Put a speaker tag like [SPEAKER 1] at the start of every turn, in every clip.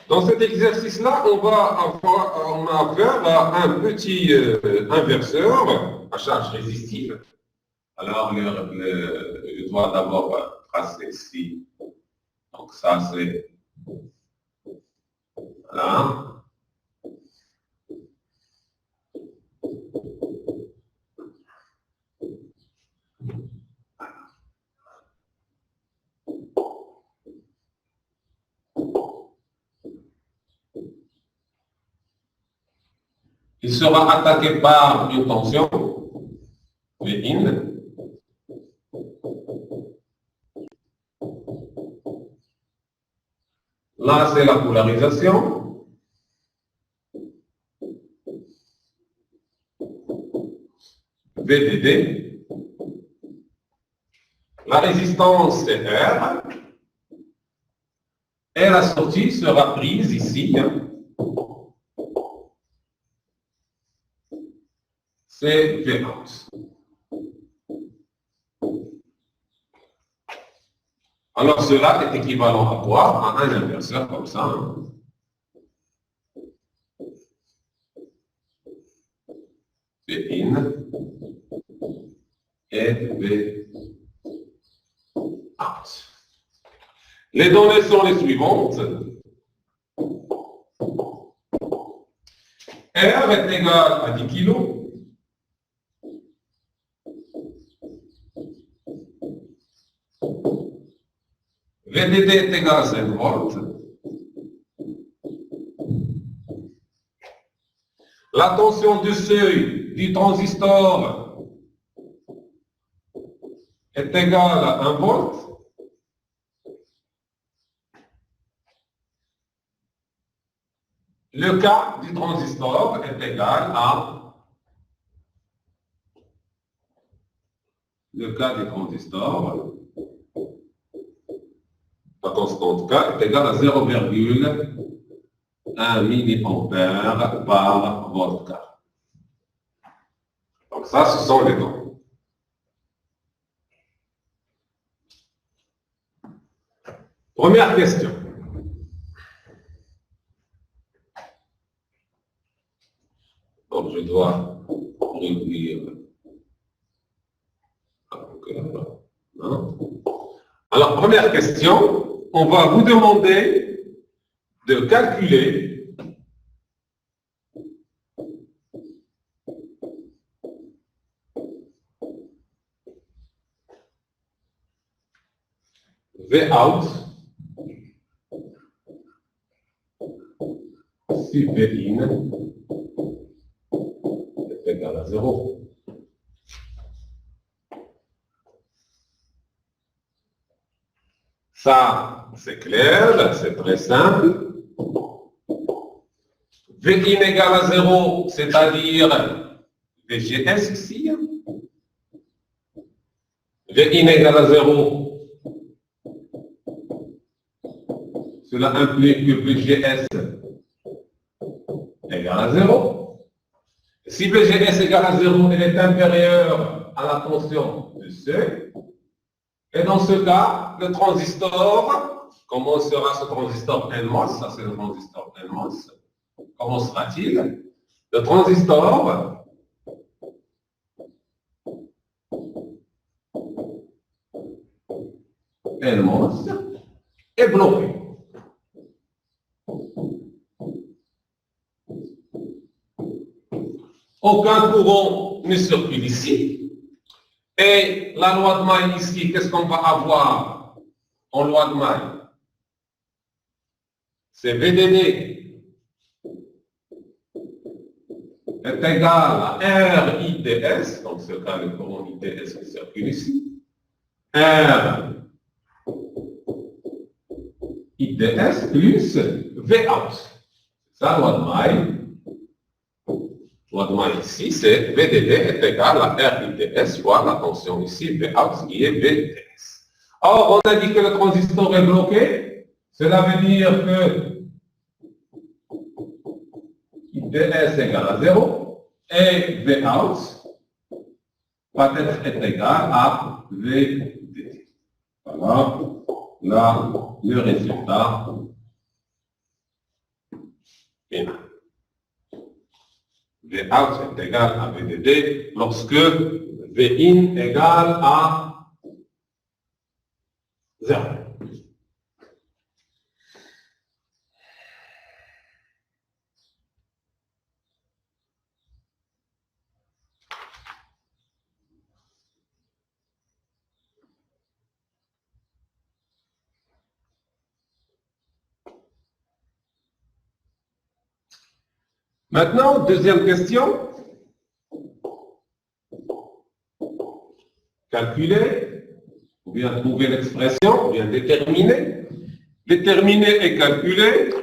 [SPEAKER 1] Dans cet exercice-là, on a affaire à un petit inverseur à charge résistive. Alors, je dois d'abord tracer ici. Donc, ça, c'est... Voilà. Il sera attaqué par une tension, Vin. Là, c'est la polarisation. VDD. La résistance, c'est R. Et la sortie sera prise ici. C'est V-out. Alors, cela est équivalent à quoi? À un inverseur comme ça. V in et V out. Les données sont les suivantes. R est égal à 10 kg. VDD est égal à 5 volts. La tension du seuil du transistor est égale à 1 volt. Le K du transistor est égal à le K du transistor. La constante K est égale à 0,1 milliampère par volt K. Donc ça, ce sont les données. Première question. Donc je dois réduire. Alors, première question. On va vous demander de calculer V-out si V-in est égal à 0. Ça, c'est clair, c'est très simple. V-in égale à 0, c'est-à-dire VGS ici. V-in égale à 0. Cela implique que VGS égale à 0. Si VGS égale à 0, elle est inférieure à la tension du seuil. Et dans ce cas, le transistor, comment sera ce transistor NMOS? Ça, c'est le transistor NMOS. Comment sera-t-il? Le transistor NMOS est bloqué. Aucun courant ne circule ici. Et la loi de Maille ici, qu'est-ce qu'on va avoir en loi de Maille? C'est VDD est égal à RIDS, donc c'est le courant IDS qui circule ici. RIDS plus Vout. C'est ça, loi de Maille. Loi de Maille ici, c'est VDD est égal à RIDS fois la tension ici, Vout, qui est VDS. Or, on a dit que le transistor est bloqué. Cela veut dire que IDS égale à 0 et Vout va être égal à VDD. Voilà, là, le résultat final. V out est égal à VDD lorsque V in égale à 0. Maintenant, deuxième question. Calculer, ou bien trouver l'expression, ou bien déterminer. Déterminer et calculer.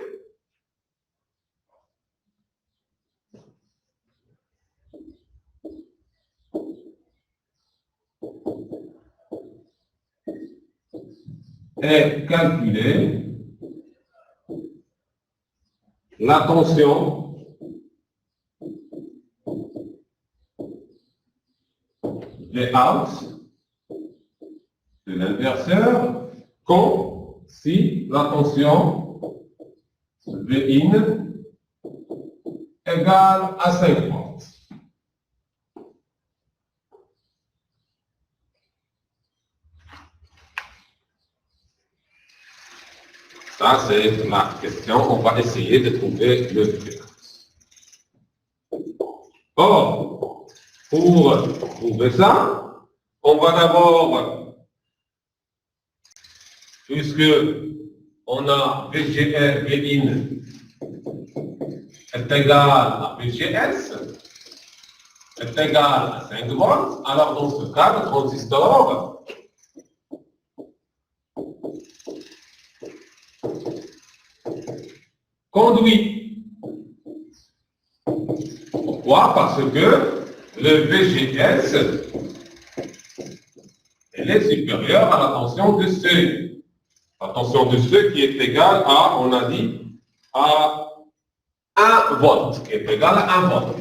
[SPEAKER 1] Et calculer la tension V out de l'inverseur quand si la tension V in égale à 5 volts. Ça, c'est la question. On va essayer de trouver le V. Or, pour trouver ça, on va d'abord, puisque on a VGR, Vin est égal à VGS, est égal à 5 volts, alors dans ce cas, le transistor conduit. Pourquoi? Parce que le VGS elle est supérieure à la tension de seuil. La tension de seuil qui est égale à, on a dit, à 1 volt, qui est égal à 1 volt.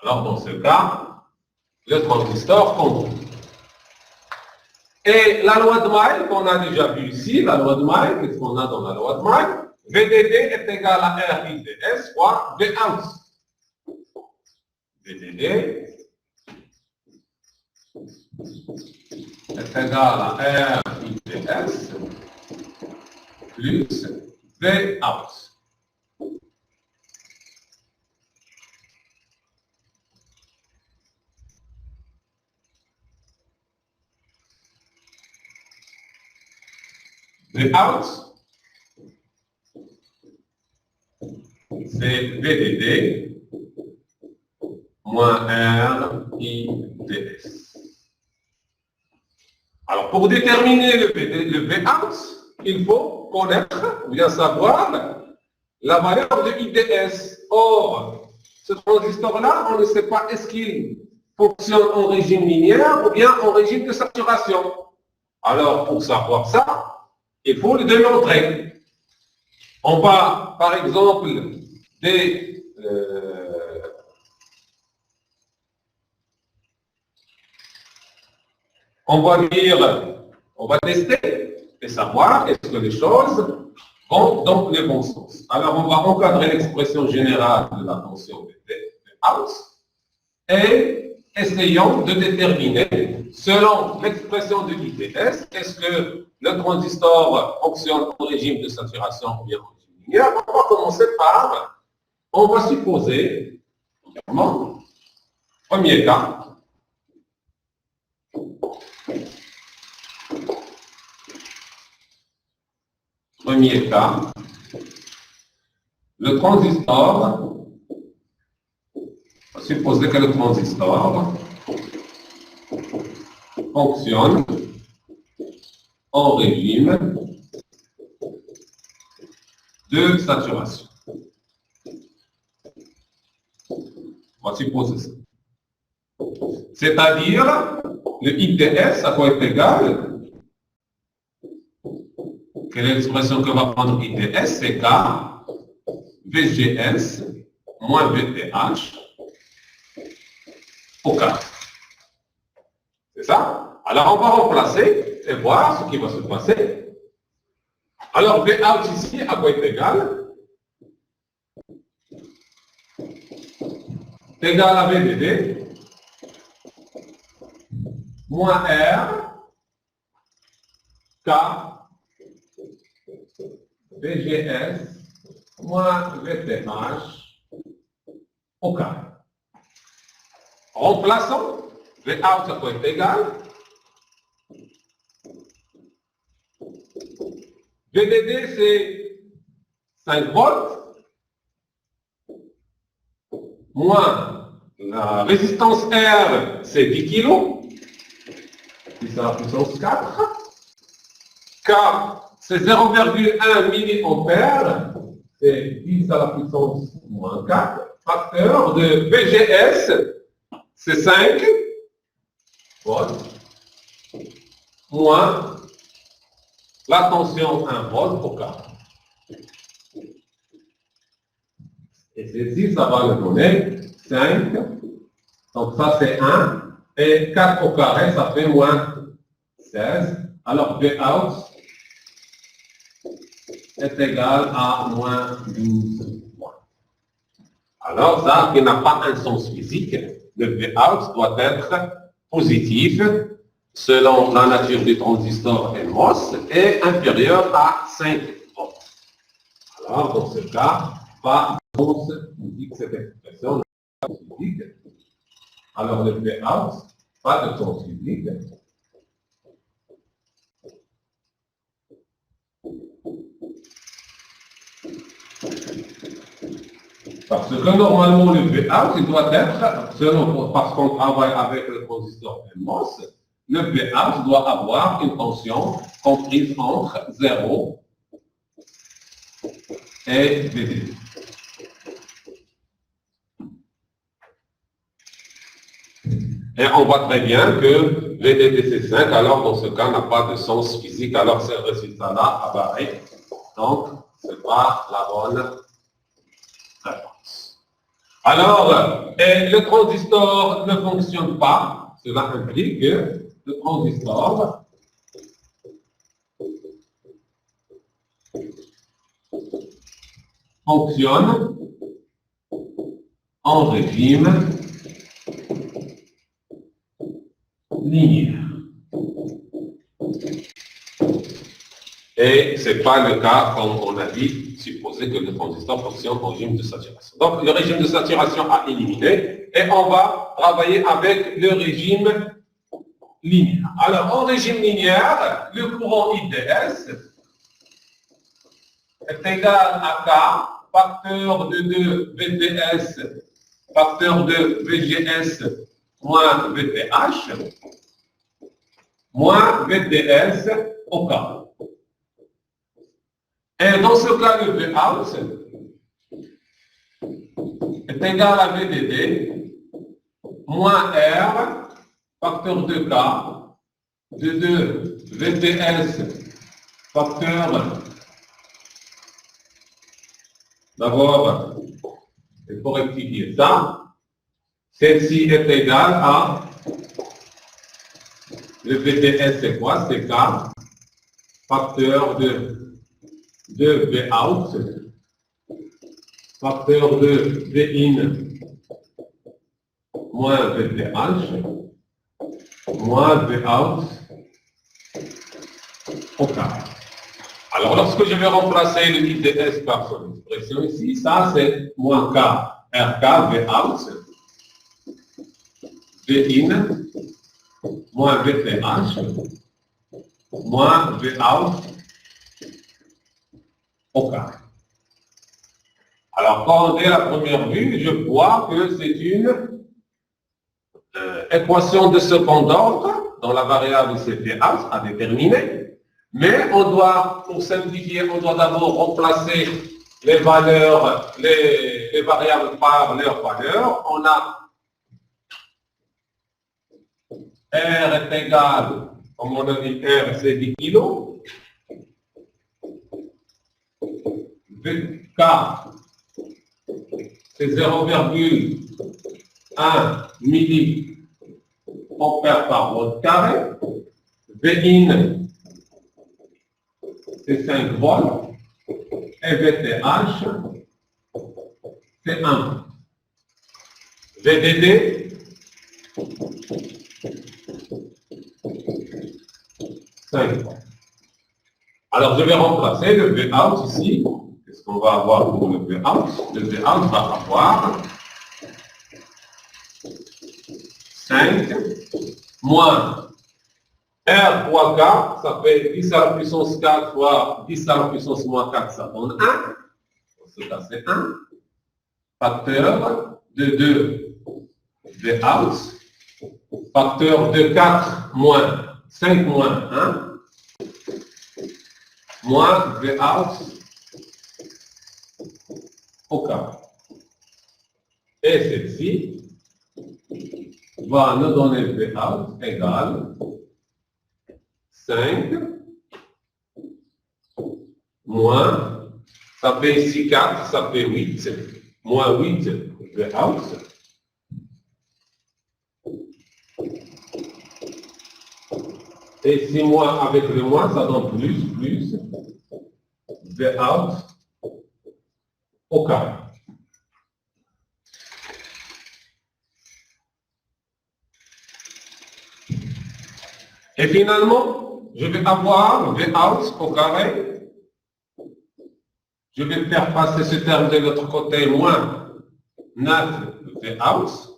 [SPEAKER 1] Alors dans ce cas, le transistor conduit. Et la loi de Maille, qu'on a déjà vu ici, la loi de Maille, qu'est-ce qu'on a dans la loi de Maille? VDD est égal à R IDS fois V out. VDD est égal à R IDS plus V out. V out, c'est VDD moins R IDS. Alors, pour déterminer le V out, il faut connaître, bien savoir, la valeur de IDS. Or, ce transistor-là, on ne sait pas est-ce qu'il fonctionne en régime linéaire ou bien en régime de saturation. Alors, pour savoir ça, il faut le démontrer. On va, par exemple, on va tester et savoir est-ce que les choses vont dans le bon sens. Alors, on va encadrer l'expression générale de la tension de out et essayons de déterminer, selon l'expression de l'IDS, est-ce que le transistor fonctionne en régime de saturation ou bien en régime linéaire. On va commencer par, on va supposer, premier cas, le transistor, on va supposer que le transistor fonctionne en régime de saturation. On va supposer ça. C'est-à-dire, le IDS à quoi est égal? Quelle est l'expression que va prendre IDS? C'est K VGS moins VTH au K. C'est ça? Alors, on va remplacer et voir ce qui va se passer. Alors, V out ici, à quoi est égal? égale à VDD moins R K VGS moins VTH au carré. Remplaçons, V out ça peut être égal. VDD c'est 5 volts moins la résistance R c'est 10 kg, 10 à la puissance 4. K c'est 0,1 milliampère, c'est 10 à la puissance moins 4. Facteur de VGS c'est 5 volts moins la tension 1 volt au carré. Et ceci, ça va nous donner 5. Donc ça c'est 1. Et 4 au carré, ça fait moins 16. Alors V out est égal à moins 12 points. Alors ça, qui n'a pas un sens physique, le V out doit être positif selon la nature du transistor NMOS et inférieur à 5 volts. Alors dans ce cas, pas de sens physique cette expression. Alors le V out, pas de sens physique. Parce que normalement, le V-out, il doit être, selon, parce qu'on travaille avec le transistor NMOS, le V-out doit avoir une tension comprise entre 0 et VDD. Et on voit très bien que VDD c'est 5, alors dans ce cas, n'a pas de sens physique, alors ce résultat-là apparaît. Donc, ce n'est pas la bonne réponse. Alors, le transistor ne fonctionne pas. Cela implique que le transistor fonctionne en régime linéaire. Et ce n'est pas le cas, comme on a dit, supposer que le transistor fonctionne en régime de saturation. Donc, le régime de saturation a éliminé et on va travailler avec le régime linéaire. Alors, en régime linéaire, le courant IDS est égal à K, facteur de 2 VTS, facteur de VGS moins VTH, moins VDS au K. Et dans ce cas, le V-out est égal à VDD moins R, facteur de K, de 2 VTS, facteur, d'abord, il faut rectifier ça, celle-ci est égale à, le VTS c'est quoi? C'est K, facteur de V-out, facteur de V-in moins VTH, moins V-out au carré. Alors, lorsque je vais remplacer le IDS par son expression ici, ça c'est moins K, RK, V-out, V-in, moins VTH, moins V-out au carré. Alors, quand on est à la première vue, je vois que c'est une équation de second ordre dont la variable CPH à déterminer, mais on doit, pour simplifier, on doit d'abord remplacer les valeurs, les variables par leurs valeurs. On a R est égal, comme on a dit, R c'est 10 kg. K, c'est 0,1 milliampère par volt carré. Vin, c'est 5 volts. Et VTH, c'est 1. VDD, 5. Alors, je vais remplacer le Vout ici. Qu'est-ce qu'on va avoir pour le Vout? Le Vout va avoir 5 moins R fois 4, ça fait 10 à la puissance 4 fois 10 à la puissance moins 4, ça donne 1. Dans ce cas, c'est 1. Facteur de 2 Vout. Facteur de 4 moins 5 moins 1. Moins Vout au carré. Et celle-ci va nous donner Vout égale 5 moins, ça fait ici 4, ça fait 8, moins 8 Vout. Et 6 moins avec le moins, ça donne plus Vout au carré. Et finalement, je vais avoir Vout au carré. Je vais faire passer ce terme de l'autre côté, moins 9 Vout.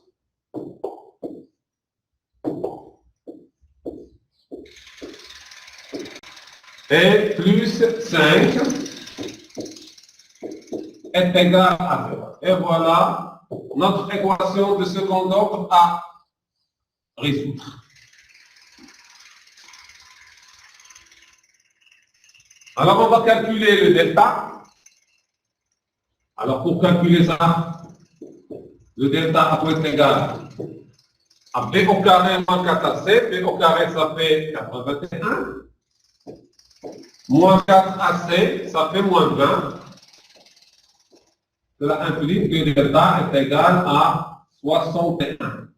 [SPEAKER 1] Et plus 5 est égal à 0. Et voilà notre équation de second ordre à résoudre. Alors, on va calculer le delta. Alors, pour calculer ça, le delta doit être égal à B au carré moins 4AC. B au carré, ça fait 81. Moins 4AC, ça fait moins 20. Cela implique que le delta est égal à 61.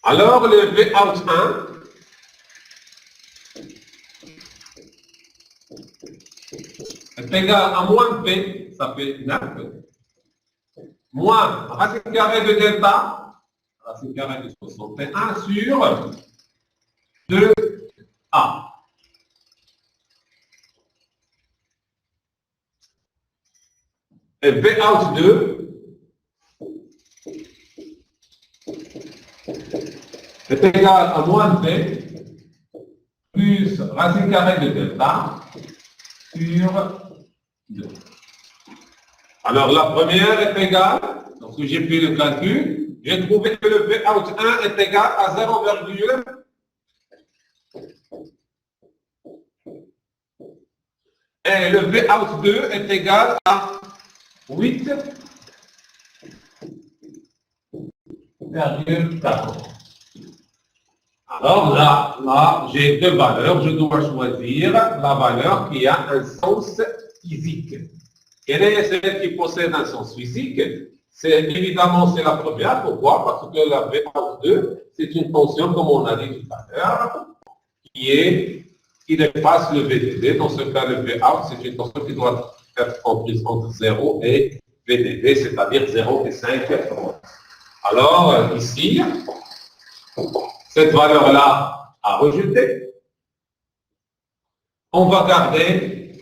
[SPEAKER 1] Alors, le Vout 1 est égal à moins P, ça fait 9, moins racine carrée de delta, racine carrée de 61 sur 2A. Et Vout 2 est égal à moins P plus racine carrée de delta sur 2. Alors, la première est égale, lorsque j'ai fait le calcul, j'ai trouvé que le Vout 1 est égal à 0,1. Et le Vout 2 est égal à 8,4. Alors là, j'ai deux valeurs. Je dois choisir la valeur qui a un sens physique. Quelle est celle qui possède un sens physique? C'est évidemment c'est la première. Pourquoi? Parce que la Vout2, c'est une fonction, comme on a dit tout à l'heure, qui dépasse le VDD. Dans ce cas, le Vout, c'est une fonction qui doit être comprise entre 0 et VDD, c'est-à-dire 0 et 5. Alors, ici, cette valeur-là à rejeter, on va garder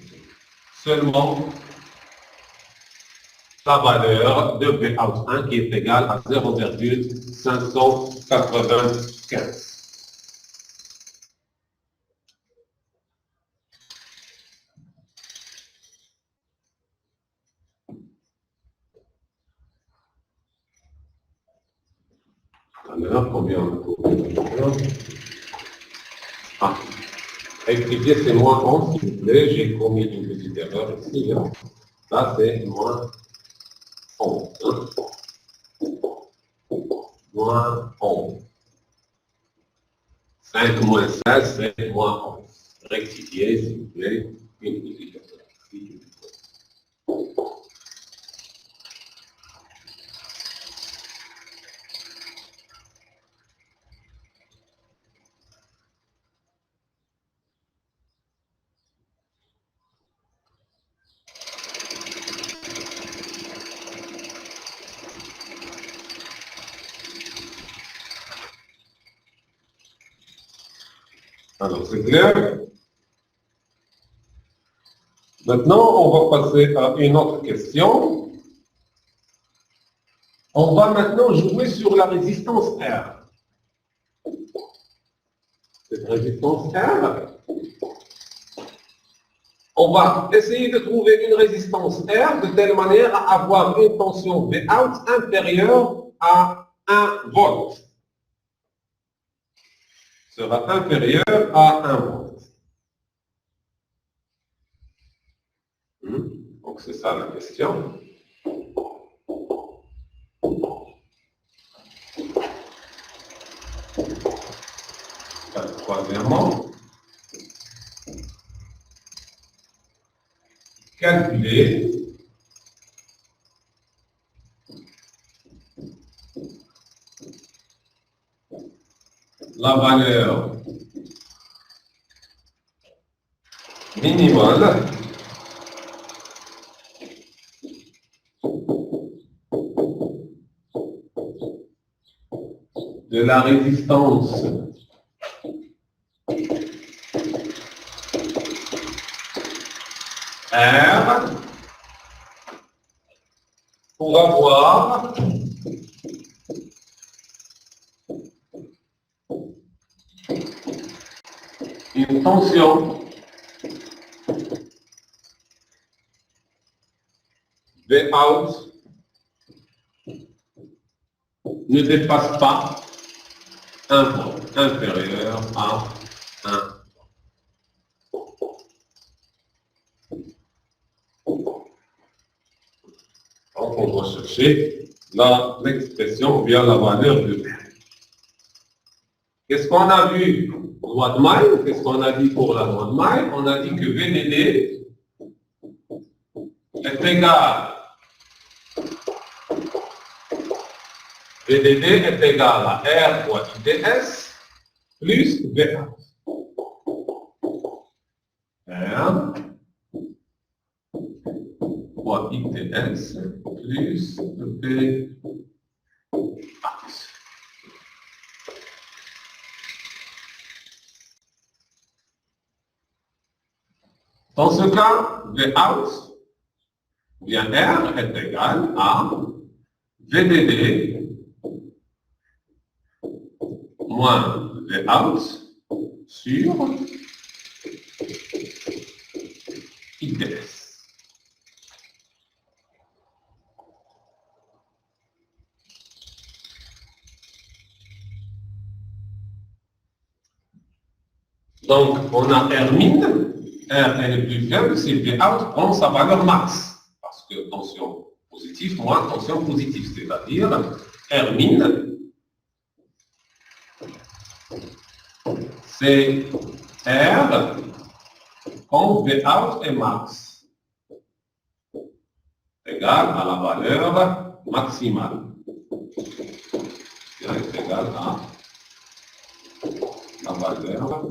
[SPEAKER 1] seulement la valeur de Vout1 qui est égale à 0,595. Alors, combien on a trouvé? Ah, rectifier, c'est moins 11, s'il vous plaît. J'ai commis une petite erreur ici. Hein. Ça, c'est moins 11. Moins 11. 5 moins 16, c'est moins 11. Rectifier, s'il vous plaît. Une petite erreur. Alors, c'est clair. Maintenant, on va passer à une autre question. On va maintenant jouer sur la résistance R. Cette résistance R, on va essayer de trouver une résistance R de telle manière à avoir une tension Vout inférieure à 1 volt. Sera inférieure à 1 volt. Donc c'est ça la question. Troisièmement, calculer la valeur minimale de la résistance R pour avoir une tension Vout ne dépasse pas 1 volt, inférieur à 1. Donc, on va chercher l'expression via la valeur de R. Qu'est-ce qu'on a vu pour loi de Maille? Qu'est-ce qu'on a dit pour la loi de Maille? On a dit que VDD est égal à R fois IDS plus V1. R fois IDS plus V1. Dans ce cas, Vout, bien R est égal à VDD moins Vout sur IDS. Donc, on a R min, R est le plus faible, c'est Vout prend sa valeur max. Parce que tension positive moins tension positive, c'est-à-dire R min, c'est R quand Vout est max, égal à la valeur maximale. C'est égal à la valeur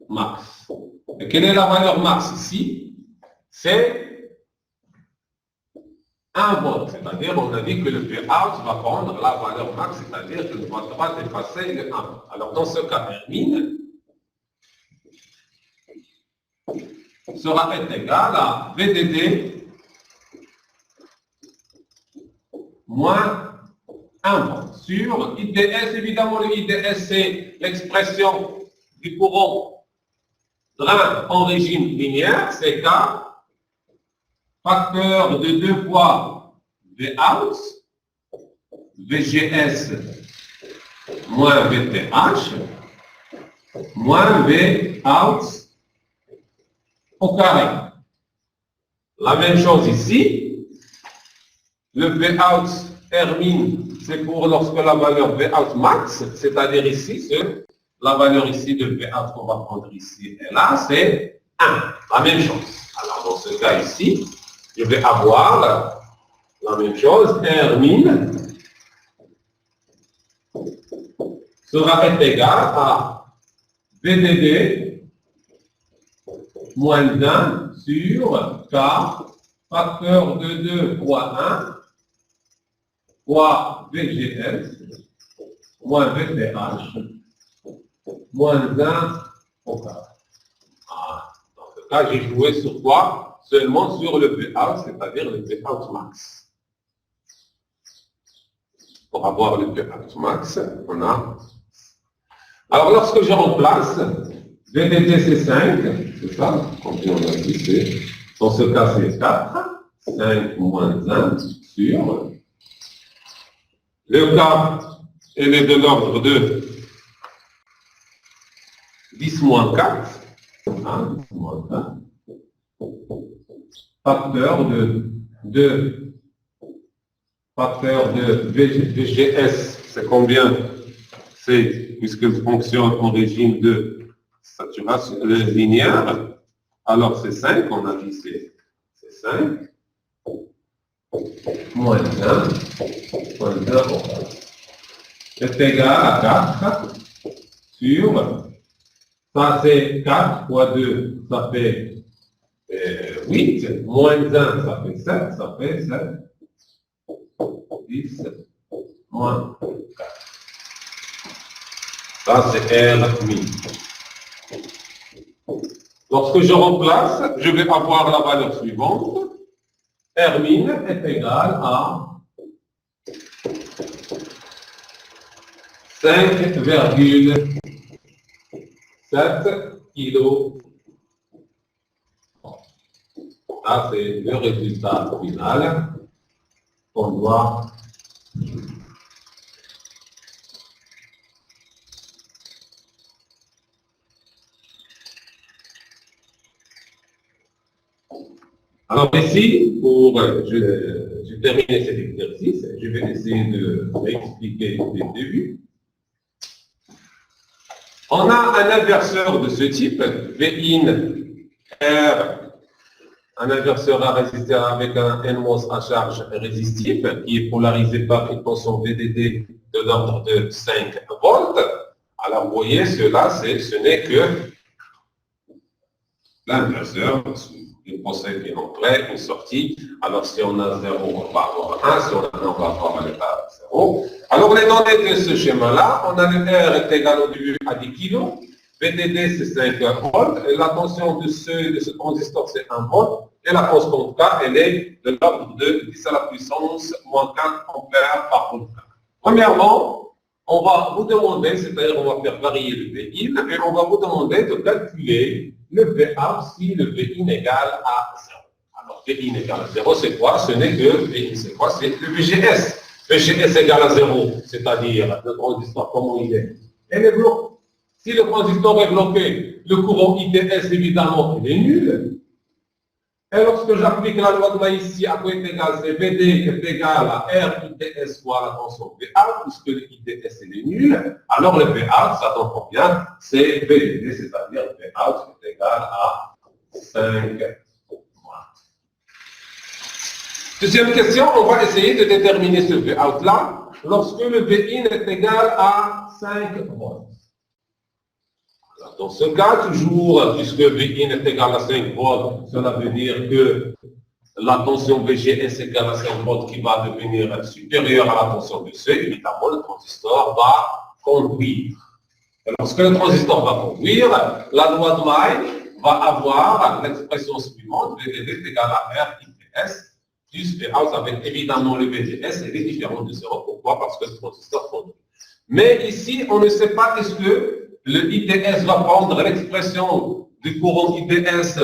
[SPEAKER 1] max. Et quelle est la valeur max ici? C'est 1 volt. C'est-à-dire, on a dit que le Vout va prendre la valeur max, c'est-à-dire qu'il ne va pas dépasser le 1. Alors, dans ce cas, R min sera égal à VDD moins 1 volt sur IDS. Évidemment, le IDS, c'est l'expression du courant drain en régime linéaire, c'est K, facteur de 2 fois Vout, VGS moins VTH, moins Vout au carré. La même chose ici, le Vout R min, c'est pour lorsque la valeur Vout max, c'est-à-dire ici, la valeur ici de Vout qu'on va prendre ici et là, c'est 1. La même chose. Alors, dans ce cas ici, je vais avoir la même chose. R min sera égal à VDD moins 1 sur K, facteur de 2 fois 1, fois VGS moins VTH, moins 1 au carré. Ah, dans ce cas, j'ai joué sur quoi? Seulement sur le Vout, c'est-à-dire le Vout max. Pour avoir le Vout max, on a... Alors, lorsque je remplace, VDD c'est 5, c'est ça, comme on a dit, c'est, dans ce cas c'est 4, 5 moins 1 sur, le cas, elle est de l'ordre de 10 moins 4, 1, 10 moins 1, facteur facteur de VGS, c'est combien? C'est, puisqu'il fonctionne en régime de saturation linéaire, alors c'est 5, on a dit c'est 5, moins 1, est égal à 4 sur, ça c'est 4 fois 2, ça fait 8, moins 1, ça fait 7, ça fait 7, 10, moins 4. Ça, c'est R min. Lorsque je remplace, je vais avoir la valeur suivante. R min est égal à 5,7 kg. Ça, c'est le résultat final qu'on doit. Alors ici, pour je terminer cet exercice, je vais essayer de réexpliquer dès le début. On a un inverseur de ce type, Vin R, un inverseur à résisteur avec un NMOS à charge résistif qui est polarisé par une tension VDD de l'ordre de 5 volts. Alors vous voyez, ce n'est que l'inverseur. Il possède une entrée, une sortie. Alors, si on a 0, on va avoir 1. Si on a 1, on va avoir l'état 0. Alors, les données de ce schéma-là, on a le R est égal au début à 10 kg. VDD, c'est 5 volts. Et la tension de ce transistor, c'est 1 volt. Et la constante K, elle est de l'ordre de 10 à la puissance moins 4 ampères par volt. Premièrement, on va vous demander, c'est-à-dire on va faire varier le Vin, et on va vous demander de calculer le Vout si le Vin égale à 0. Alors, Vin égale à 0, c'est quoi? Ce n'est que Vin, c'est quoi? C'est le VGS. VGS égale à 0, c'est-à-dire le transistor, comment il est? Elle est bloquée. Si le transistor est bloqué, le courant ITS, évidemment, il est nul. Et lorsque j'applique la loi de Maïs ici, à quoi est égal? C'est VD est égal à R ITS fois la tension VA, puisque le ITS est nul. Alors le VA, ça donne combien? C'est VD, c'est-à-dire VA est égal à 5 watts. Deuxième question, on va essayer de déterminer ce VA là lorsque le Vin est égal à 5 volts. Dans ce cas, toujours, puisque Vin est égal à 5 volts, cela veut dire que la tension VGS est égale à 5 volts qui va devenir supérieure à la tension de C, évidemment, le transistor va conduire. Et lorsque le transistor va conduire, la loi de May va avoir l'expression suivante, VDD est égal à R ITS, plus Vout avec évidemment le VGS, elle est différente de 0. Pourquoi? Parce que le transistor conduit. Mais ici, on ne sait pas est-ce que le ITS va prendre l'expression du courant ITS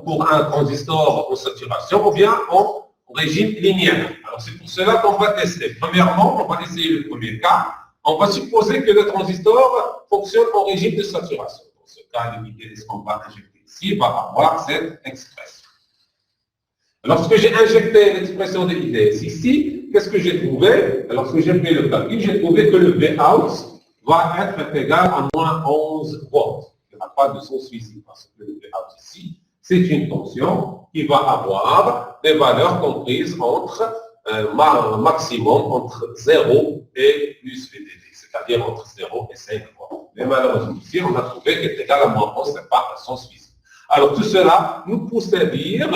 [SPEAKER 1] pour un transistor en saturation ou bien en régime linéaire. Alors c'est pour cela qu'on va tester. Premièrement, on va essayer le premier cas. On va supposer que le transistor fonctionne en régime de saturation. Dans ce cas, le ITS qu'on va injecter ici va avoir cette expression. Lorsque j'ai injecté l'expression de ITS ici, qu'est-ce que j'ai trouvé? Lorsque j'ai fait le calcul, j'ai trouvé que le Vout va être égal à moins 11 volts. Il n'y a pas de sens ici, parce que le Vout ici, c'est une tension qui va avoir des valeurs comprises entre maximum entre 0 et plus VDD, c'est-à-dire entre 0 et 5 volts. Mais malheureusement ici, on a trouvé qu'elle est égal à moins 11, ce n'est pas un sens physique. Alors tout cela nous pousse à dire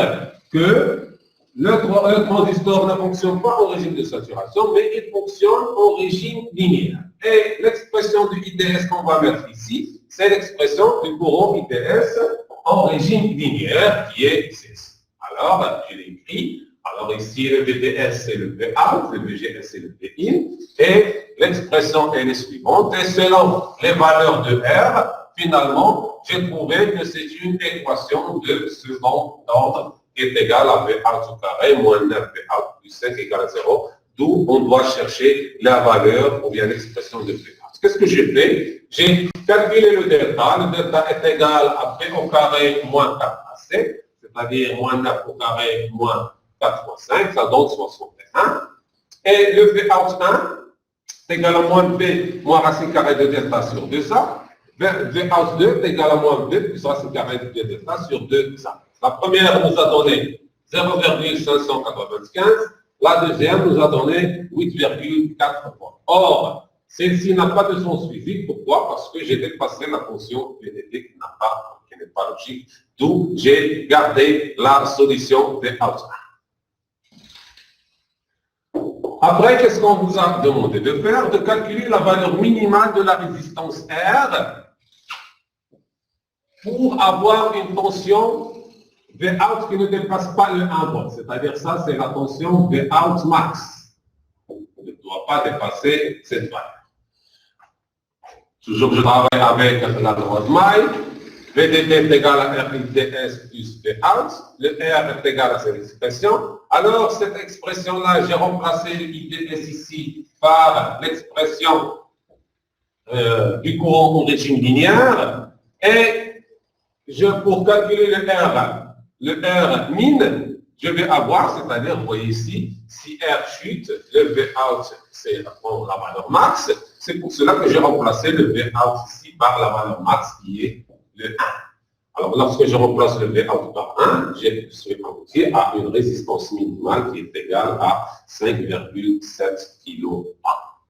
[SPEAKER 1] que le transistor ne fonctionne pas en régime de saturation, mais il fonctionne en régime linéaire. Et l'expression du IDS qu'on va mettre ici, c'est l'expression du courant IDS en régime linéaire qui est ceci. Alors, je l'ai écrit. Alors ici, le VDS, c'est le Vout, le VGS, c'est le Vin. Et l'expression est la suivante. Et selon les valeurs de R, finalement, j'ai trouvé que c'est une équation de second ordre qui est égale à Vout au carré moins 9 Vout plus 5 égale à 0, d'où on doit chercher la valeur ou bien l'expression de Vout. Qu'est-ce que j'ai fait? J'ai calculé le delta. Le delta est égal à P au carré moins 4AC, c'est-à-dire moins 9 au carré moins 4 moins 5, ça donne 61. Et le Vout 1 est égal à moins B moins racine carrée de delta sur 2A. Vout 2 est égal à moins B plus racine carrée de delta sur 2A. La première nous a donné 0,595. La deuxième nous a donné 8,4 points. Or, celle-ci n'a pas de sens physique. Pourquoi? Parce que j'ai dépassé la fonction VDT qui n'est pas logique. D'où j'ai gardé la solution Vout 1. Après, qu'est-ce qu'on vous a demandé de faire? De calculer la valeur minimale de la résistance R pour avoir une tension Vout qui ne dépasse pas le 1 volt. C'est-à-dire ça, c'est la tension Vout max. Elle ne doit pas dépasser cette valeur. Toujours, je travaille avec la loi de Maille. VDT est égal à RIDS plus Vout. Le R est égal à cette expression. Alors, cette expression-là, j'ai remplacé le IDS ici par l'expression du courant en régime linéaire. Et pour calculer le R min, je vais avoir, c'est-à-dire, vous voyez ici, si R chute, le Vout, c'est la valeur max. C'est pour cela que j'ai remplacé le Vout ici par la valeur max qui est le 1. Alors, lorsque je remplace le Vout par 1, je suis abouti à une résistance minimale qui est égale à 5,7 kW.